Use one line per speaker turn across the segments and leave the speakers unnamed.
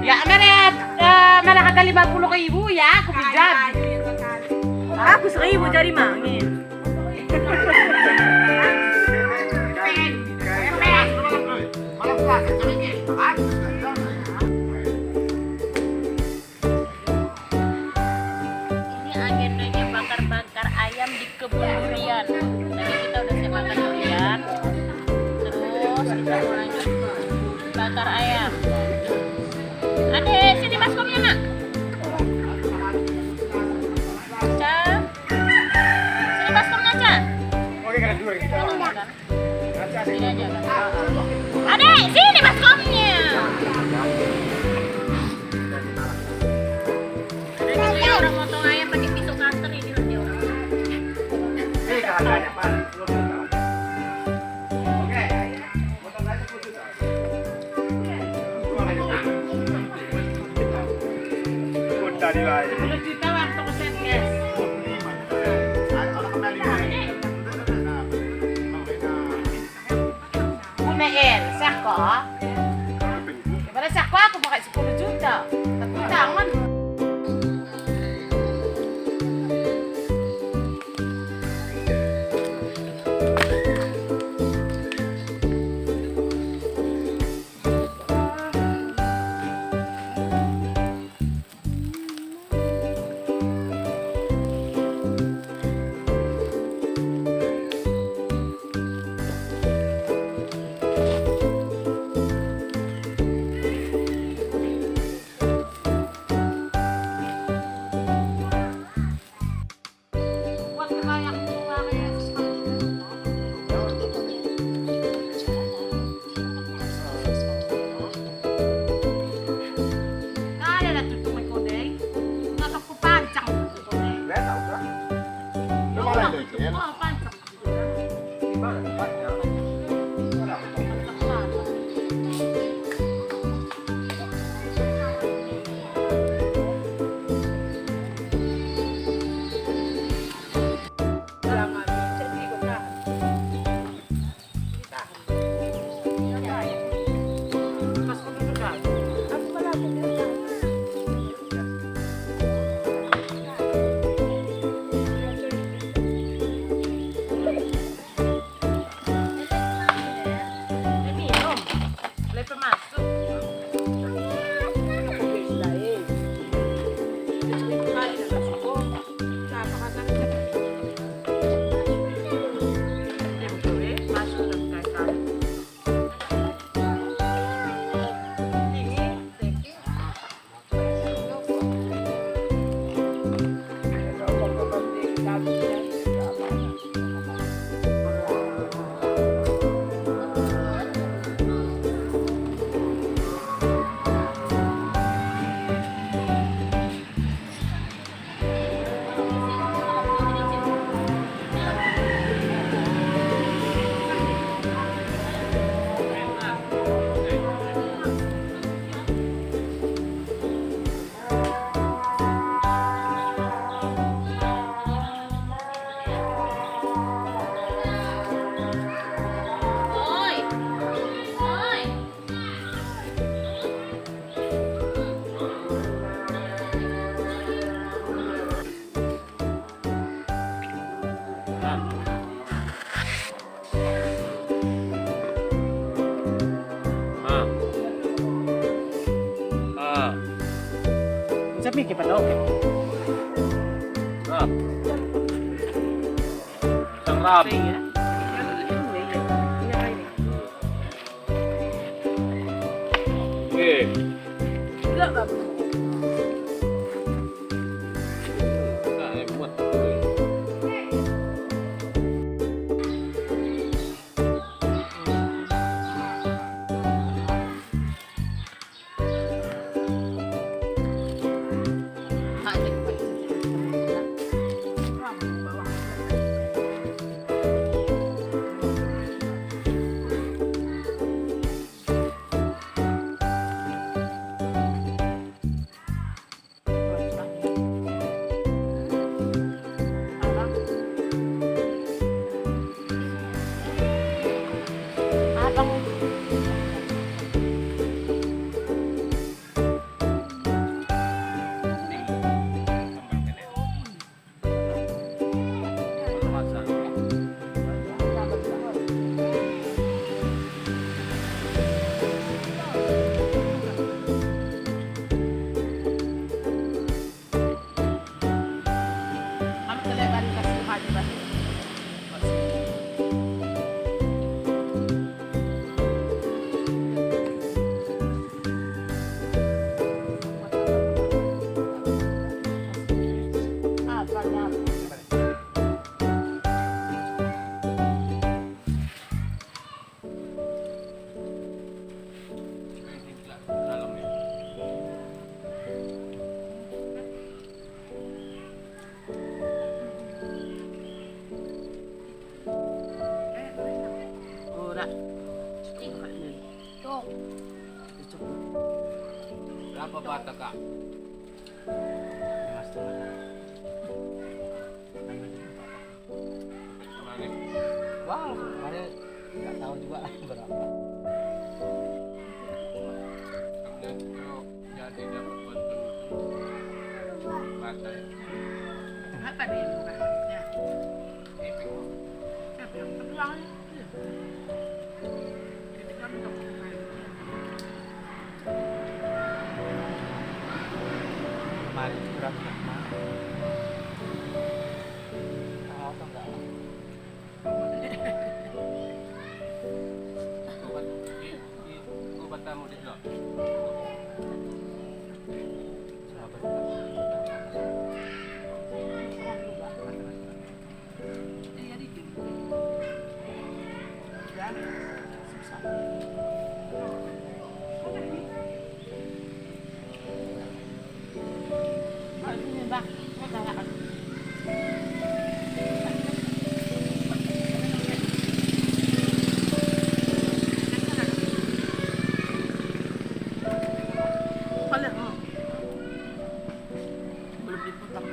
Ya, mana kata 50.000 ya, aku pinjam.
Aku 1.000 jadi mangin.
Ini agendanya bakar ayam di Kebun Durian. Tadi kita udah siap makan durian. Terus kita mau lanjut bakar ayam. Ade, sini baskomnya nak. Ca, sini baskomnya Ca. Sini aja kan. Ade, sini baskomnya. Dia orang motong ayam pakai pisau cutter ini loh dia orang.
Kalau juta waktu kosen guys. Gunain sako. Daripada sako aku pakai 10 juta. Tapi tangan. Sabi kita daw.
Sarap. Oke. bata kak.
Mas setengah.
Kemarin.
Wow, kemarin nggak tahu juga berapa.
Kemudian itu jadi dapat bantu bata ya.
Apa dia bukan? Ya.
Iping.
Siapa yang keduanya? Kita kan udah makan.
Kemarin berat nggak mah? Tahu atau enggak?
Kau batamu di blok.
Cuma berapa?
Iya di sini. Ya, susah. Kalau ini mbak, kau tanyakan. Belum dipotong.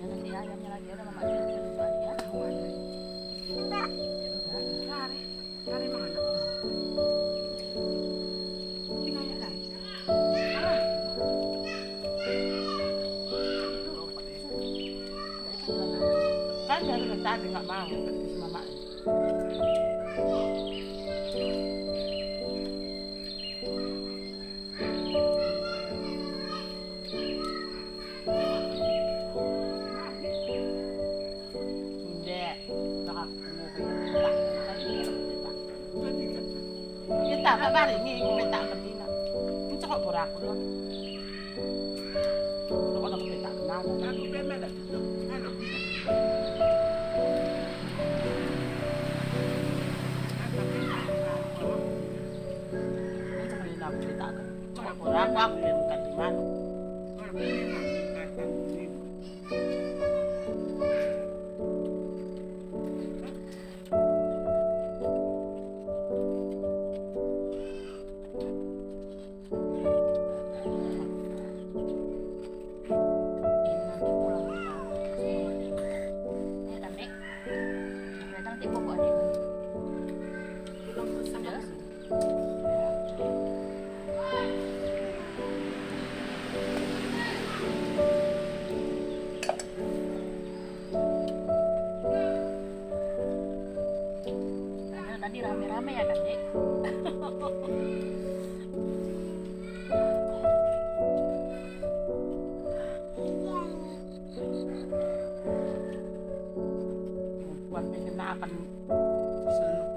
Nanti ayamnya lagi ada mama ya.
Cari mana? Tinggal ya kan? Kan dari tadi nggak mau pergi sama mama. Kita apa bari ini kita betina. Ini cokok boraku loh. Kalau nak kita kenal, aku pernah dah. Halo. Ini cuma ini aku kita kan. Cokok boraku aku yang bukan di mana.
Tadi rame-rame ya kan, Dek?
Buat mengenakan seluruh